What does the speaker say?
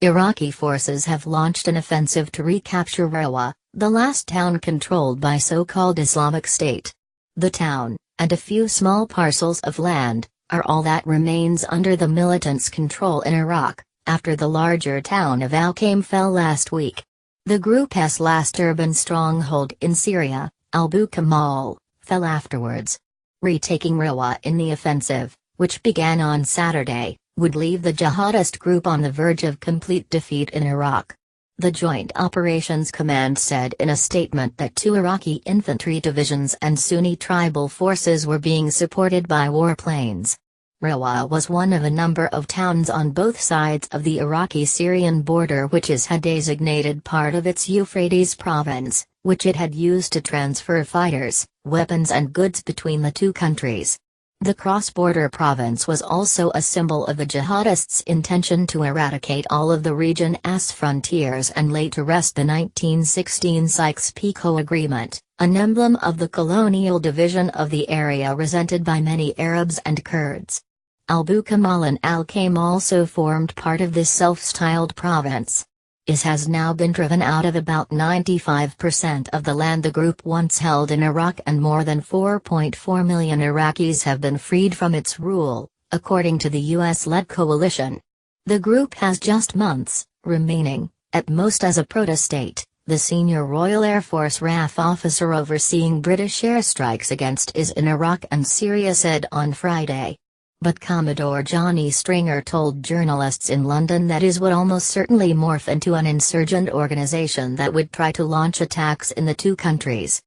Iraqi forces have launched an offensive to recapture Rawa, the last town controlled by so-called Islamic State. The town, and a few small parcels of land, are all that remains under the militants' control in Iraq, after the larger town of Al-Qaim fell last week. The group's last urban stronghold in Syria, Abu Kamal, fell afterwards. Retaking Rawa in the offensive, which began on Saturday, would leave the jihadist group on the verge of complete defeat in Iraq. The Joint Operations Command said in a statement that 2 Iraqi infantry divisions and Sunni tribal forces were being supported by warplanes. Rawa was one of a number of towns on both sides of the Iraqi-Syrian border which is had designated part of its Euphrates province, which it had used to transfer fighters, weapons and goods between the two countries. The cross-border province was also a symbol of the jihadists' intention to eradicate all of the region's frontiers and lay to rest the 1916 Sykes-Picot Agreement, an emblem of the colonial division of the area resented by many Arabs and Kurds. Abu Kamal and Al-Qaim also formed part of this self-styled province. IS has now been driven out of about 95% of the land the group once held in Iraq, and more than 4.4 million Iraqis have been freed from its rule, according to the US-led coalition. The group has just months remaining, at most as a protostate, the senior Royal Air Force RAF officer overseeing British airstrikes against IS in Iraq and Syria said on Friday. But Commodore Johnny Stringer told journalists in London that IS would almost certainly morph into an insurgent organization that would try to launch attacks in the two countries.